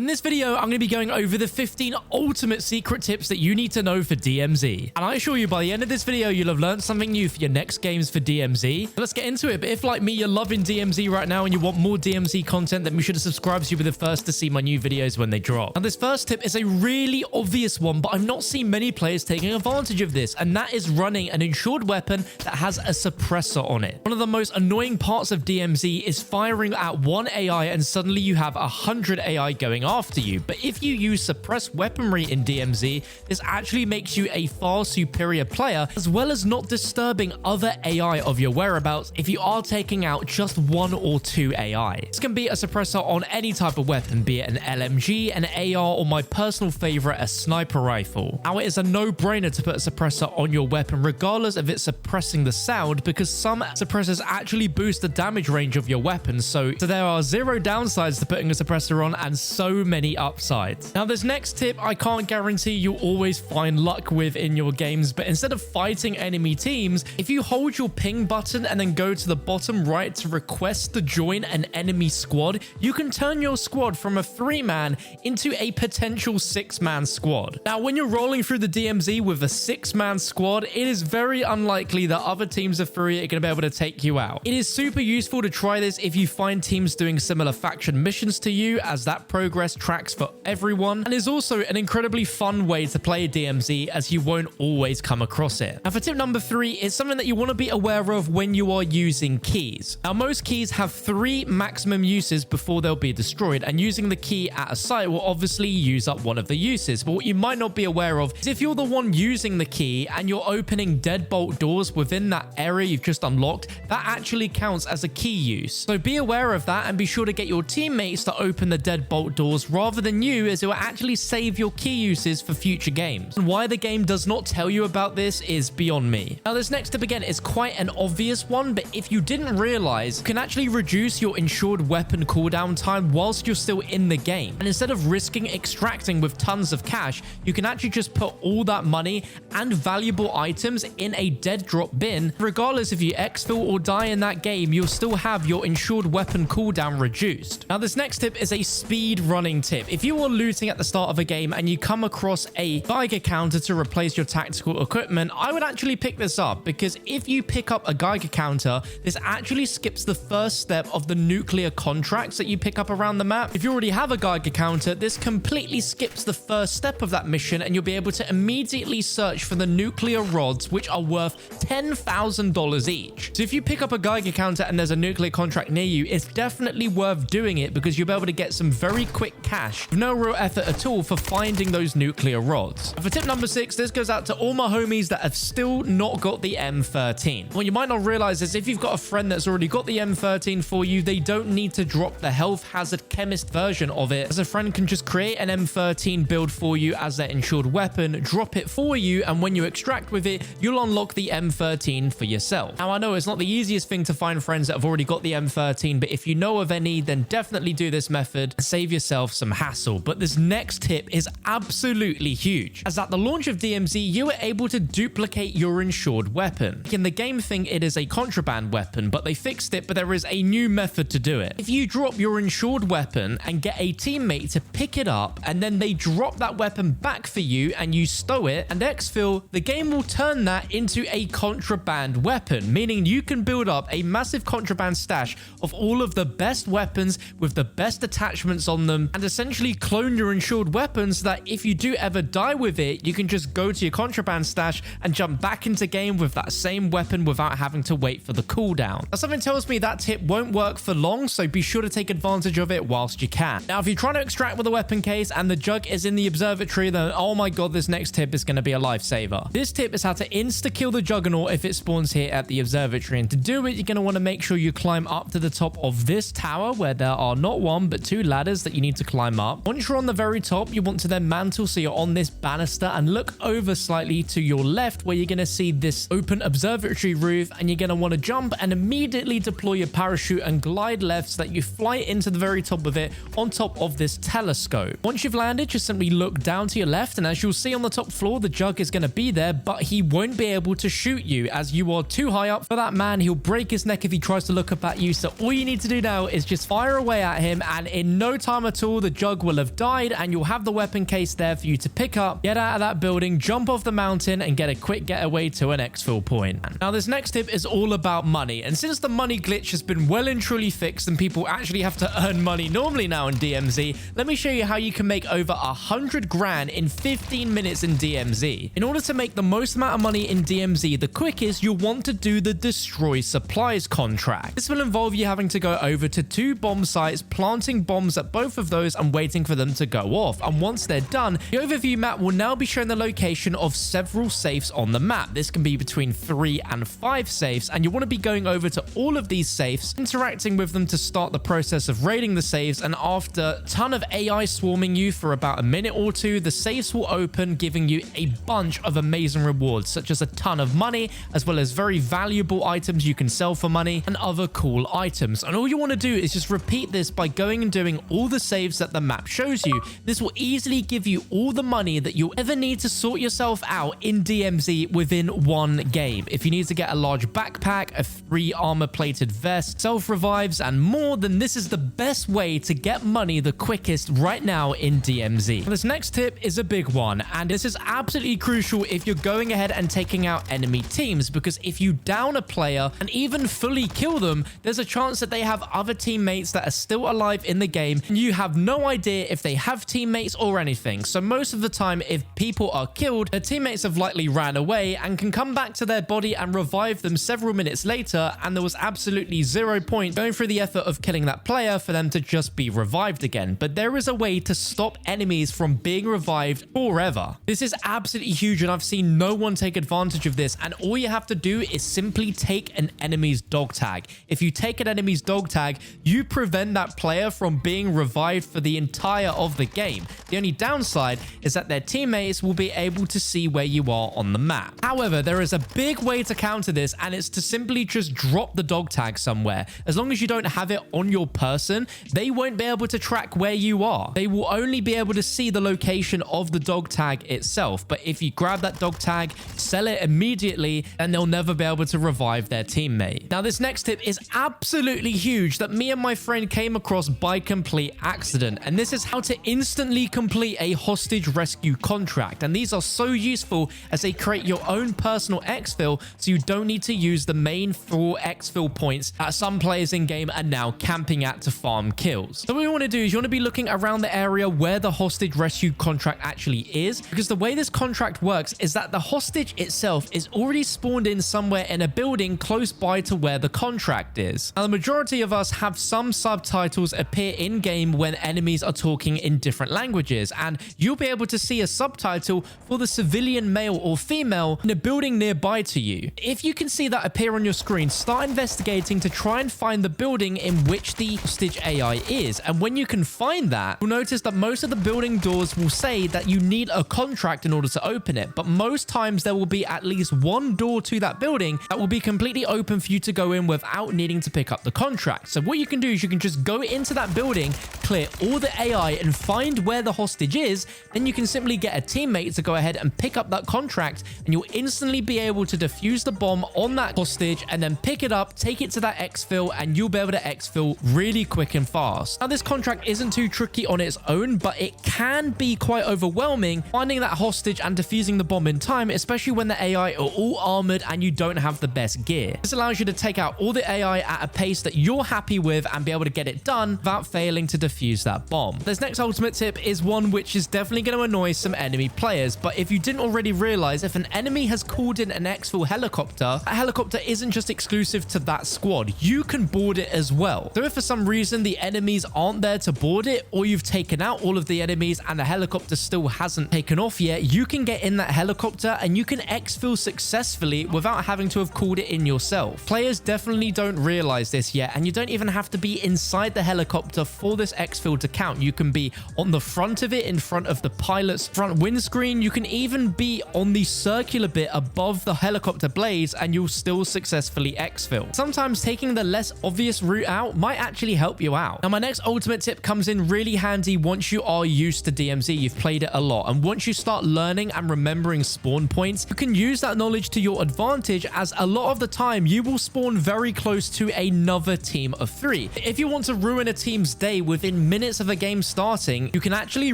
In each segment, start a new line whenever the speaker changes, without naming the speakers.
In this video, I'm going to be going over the 15 ultimate secret tips that you need to know for DMZ. And I assure you, by the end of this video, you'll have learned something new for your next games for DMZ. So let's get into it. But if, like me, you're loving DMZ right now and you want more DMZ content, then be sure to subscribe so you'll be the first to see my new videos when they drop. Now, this first tip is a really obvious one, but I've not seen many players taking advantage of this, and that is running an insured weapon that has a suppressor on it. One of the most annoying parts of DMZ is firing at one AI and suddenly you have 100 AI going after you. But if you use suppressed weaponry in DMZ, this actually makes you a far superior player, as well as not disturbing other AI of your whereabouts if you are taking out just one or two AI. This can be a suppressor on any type of weapon, be it an LMG, an AR, or my personal favorite, a sniper rifle. Now, it is a no-brainer to put a suppressor on your weapon regardless of it suppressing the sound, because some suppressors actually boost the damage range of your weapon, so there are zero downsides to putting a suppressor on and so many upsides. Now, this next tip I can't guarantee you'll always find luck with in your games, but instead of fighting enemy teams, if you hold your ping button and then go to the bottom right to request to join an enemy squad, you can turn your squad from a 3-man into a potential 6-man squad. Now, when you're rolling through the DMZ with a 6-man squad, it is very unlikely that other teams of 3 are going to be able to take you out. It is super useful to try this if you find teams doing similar faction missions to you, as that progress tracks for everyone, and is also an incredibly fun way to play DMZ as you won't always come across it. Now, for tip number 3, it's something that you want to be aware of when you are using keys. Now, most keys have 3 maximum uses before they'll be destroyed, and using the key at a site will obviously use up one of the uses. But what you might not be aware of is if you're the one using the key and you're opening deadbolt doors within that area you've just unlocked, that actually counts as a key use. So be aware of that and be sure to get your teammates to open the deadbolt doors rather than you, as it will actually save your key uses for future games. And why the game does not tell you about this is beyond me. Now, this next tip again is quite an obvious one, but if you didn't realize, you can actually reduce your insured weapon cooldown time whilst you're still in the game. And instead of risking extracting with tons of cash, you can actually just put all that money and valuable items in a dead drop bin. Regardless if you XFill or die in that game, you'll still have your insured weapon cooldown reduced. Now, this next tip is a speed running tip. If you are looting at the start of a game and you come across a Geiger counter to replace your tactical equipment, I would actually pick this up, because if you pick up a Geiger counter, this actually skips the first step of the nuclear contracts that you pick up around the map. If you already have a Geiger counter, this completely skips the first step of that mission, and you'll be able to immediately search for the nuclear rods, which are worth $10,000 each. So if you pick up a Geiger counter and there's a nuclear contract near you, it's definitely worth doing it, because you'll be able to get some very quick cash with no real effort at all for finding those nuclear rods. And for tip number 6, this goes out to all my homies that have still not got the M13. What you might not realize is if you've got a friend that's already got the M13 for you, they don't need to drop the health hazard chemist version of it, as a friend can just create an M13 build for you as their insured weapon, drop it for you, and when you extract with it, you'll unlock the M13 for yourself. Now, I know it's not the easiest thing to find friends that have already got the M13, but if you know of any, then definitely do this method and save yourself some hassle. But this next tip is absolutely huge, as at the launch of DMZ, you were able to duplicate your insured weapon. In the game thing, it is a contraband weapon, but they fixed it, but there is a new method to do it. If you drop your insured weapon and get a teammate to pick it up, and then they drop that weapon back for you and you stow it and XFill, the game will turn that into a contraband weapon, meaning you can build up a massive contraband stash of all of the best weapons with the best attachments on them, and essentially clone your insured weapons so that if you do ever die with it, you can just go to your contraband stash and jump back into game with that same weapon without having to wait for the cooldown. Now, something tells me that tip won't work for long, so be sure to take advantage of it whilst you can. Now, if you're trying to extract with a weapon case and the jug is in the observatory, then oh my god, this next tip is going to be a lifesaver. This tip is how to insta-kill the juggernaut if it spawns here at the observatory, and to do it, you're going to want to make sure you climb up to the top of this tower, where there are not 1 but 2 ladders that you need to climb up. Once you're on the very top, you want to then mantle so you're on this banister and look over slightly to your left, where you're going to see this open observatory roof, and you're going to want to jump and immediately deploy your parachute and glide left so that you fly into the very top of it on top of this telescope. Once you've landed, just simply look down to your left, and as you'll see on the top floor, the jug is going to be there, but he won't be able to shoot you as you are too high up for that man. He'll break his neck if he tries to look up at you, so all you need to do now is just fire away at him, and in no time at all, the jug will have died and you'll have the weapon case there for you to pick up, get out of that building, jump off the mountain, and get a quick getaway to an exfil point. Now, this next tip is all about money, and since the money glitch has been well and truly fixed and people actually have to earn money normally now in DMZ, let me show you how you can make over 100 grand in 15 minutes in DMZ. In order to make the most amount of money in DMZ the quickest, you'll want to do the destroy supplies contract. This will involve you having to go over to 2 bomb sites, planting bombs at both of those and waiting for them to go off. And once they're done, the overview map will now be showing the location of several safes on the map. This can be between 3 and 5 safes, and you want to be going over to all of these safes, interacting with them to start the process of raiding the safes, and after a ton of AI swarming you for about a minute or two, the safes will open, giving you a bunch of amazing rewards, such as a ton of money, as well as very valuable items you can sell for money, and other cool items. And all you want to do is just repeat this by going and doing all the saves that the map shows you. This will easily give you all the money that you'll ever need to sort yourself out in DMZ within one game. If you need to get a large backpack, a free armor-plated vest, self-revives, and more, then this is the best way to get money the quickest right now in DMZ. This next tip is a big one, and this is absolutely crucial if you're going ahead and taking out enemy teams, because if you down a player and even fully kill them, there's a chance that they have other teammates that are still alive in the game, and you have no idea if they have teammates or anything. So most of the time, if people are killed, their teammates have likely ran away and can come back to their body and revive them several minutes later, and there was absolutely 0 point going through the effort of killing that player for them to just be revived again. But there is a way to stop enemies from being revived forever. This is absolutely huge, and I've seen no one take advantage of this, and all you have to do is simply take an enemy's dog tag. If you take an enemy's dog tag, you prevent that player from being revived for the entire of the game. The only downside is that their teammates will be able to see where you are on the map. However, there is a big way to counter this, and it's to simply just drop the dog tag somewhere. As long as you don't have it on your person, they won't be able to track where you are. They will only be able to see the location of the dog tag itself. But if you grab that dog tag, sell it immediately, and they'll never be able to revive their teammate. Now, this next tip is absolutely huge that me and my friend came across by complete accident, and this is how to instantly complete a hostage rescue contract. And these are so useful as they create your own personal XFill, so you don't need to use the main 4 XFill points that some players in game are now camping at to farm kills. So what you want to do is you want to be looking around the area where the hostage rescue contract actually is, because the way this contract works is that the hostage itself is already spawned in somewhere in a building close by to where the contract is. Now, the majority of us have some subtitles appear in game when enemies are talking in different languages, and you'll be able to see a subtitle for the civilian male or female in a building nearby to you. If you can see that appear on your screen, start investigating to try and find the building in which the hostage AI is. And when you can find that, you'll notice that most of the building doors will say that you need a contract in order to open it, but most times there will be at least one door to that building that will be completely open for you to go in without needing to pick up the contract. So what you can do is you can just go into that building, clear all the AI, and find where the hostage is. Then you can simply get a teammate to go ahead and pick up that contract, and you'll instantly be able to defuse the bomb on that hostage and then pick it up, take it to that exfil, and you'll be able to exfil really quick and fast. Now, this contract isn't too tricky on its own, but it can be quite overwhelming finding that hostage and defusing the bomb in time, especially when the AI are all armored and you don't have the best gear. This allows you to take out all the AI at a pace that you're happy with and be able to get it done without failing to defuse that bomb. This next ultimate tip is one which is definitely going to annoy some enemy players, but if you didn't already realize, if an enemy has called in an exfil helicopter, that helicopter isn't just exclusive to that squad. You can board it as well. So if for some reason the enemies aren't there to board it, or you've taken out all of the enemies and the helicopter still hasn't taken off yet, you can get in that helicopter and you can exfil successfully without having to have called it in yourself. Players definitely don't realize this yet, and you don't even have to be inside the helicopter for this exfil to count. You can be on the front front of it in front of the pilot's front windscreen. You can even be on the circular bit above the helicopter blades and you'll still successfully exfil. Sometimes taking the less obvious route out might actually help you out. Now, my next ultimate tip comes in really handy once you are used to DMZ, you've played it a lot, and once you start learning and remembering spawn points, you can use that knowledge to your advantage, as a lot of the time you will spawn very close to another team of 3. If you want to ruin a team's day within minutes of a game starting, you can actually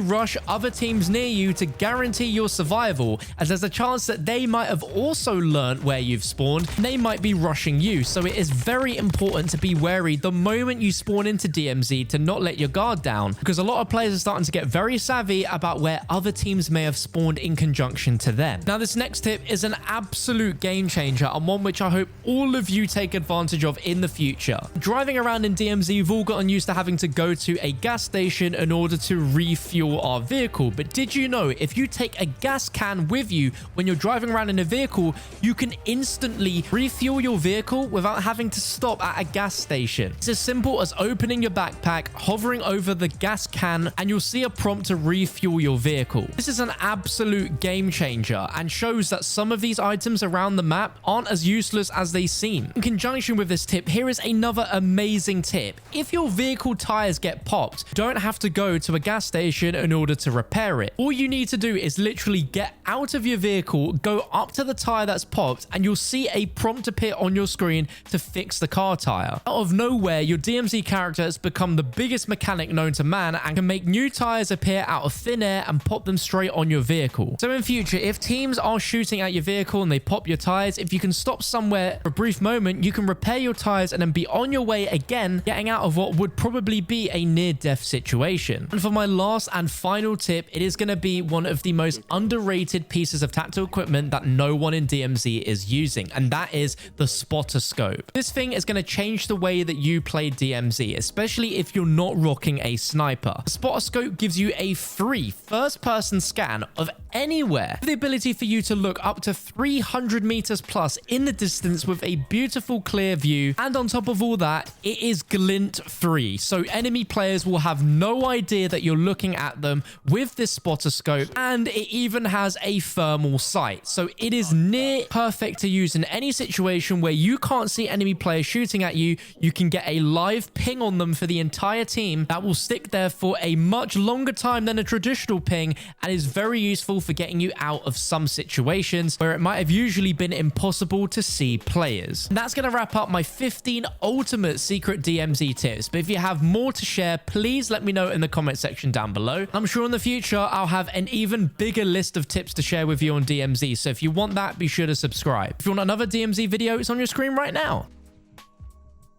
rush other teams near you to guarantee your survival, as there's a chance that they might have also learned where you've spawned and they might be rushing you. So it is very important to be wary the moment you spawn into DMZ to not let your guard down, because a lot of players are starting to get very savvy about where other teams may have spawned in conjunction to them. Now, this next tip is an absolute game changer and one which I hope all of you take advantage of in the future. Driving around in DMZ, we've all gotten used to having to go to a gas station in order to refuel our vehicle, but did you know if you take a gas can with you when you're driving around in a vehicle, you can instantly refuel your vehicle without having to stop at a gas station? It's as simple as opening your backpack, hovering over the gas can, and you'll see a prompt to refuel your vehicle. This is an absolute game changer and shows that some of these items around the map aren't as useless as they seem. In conjunction with this tip, here is another amazing tip. If your vehicle tires get popped, you don't have to go to a gas station in order to repair it. All you need to do is literally get out of your vehicle, go up to the tire that's popped, and you'll see a prompt appear on your screen to fix the car tire. Out of nowhere, your DMZ character has become the biggest mechanic known to man and can make new tires appear out of thin air and pop them straight on your vehicle. So in future, if teams are shooting at your vehicle and they pop your tires, if you can stop somewhere for a brief moment, you can repair your tires and then be on your way again, getting out of what would probably be a near-death situation. And for my last and final tip, it is going to be one of the most underrated pieces of tactical equipment that no one in DMZ is using, and that is the spotter scope. This thing is going to change the way that you play DMZ, especially if you're not rocking a sniper. The spotter scope gives you a free first-person scan of anywhere, with the ability for you to look up to 300 meters plus in the distance with a beautiful clear view, and on top of all that, it is glint free, so enemy players will have no idea that you're looking at them with this spotter scope, and it even has a thermal sight, so it is near perfect to use in any situation where you can't see enemy players shooting at you. You can get a live ping on them for the entire team that will stick there for a much longer time than a traditional ping, and is very useful for getting you out of some situations where it might have usually been impossible to see players. And that's going to wrap up my 15 ultimate secret DMZ tips, but if you have more to share, please let me know in the comment section down below. I'm sure in the future I'll have an even bigger list of tips to share with you on DMZ, so if you want that, be sure to subscribe. If you want another DMZ video, it's on your screen right now.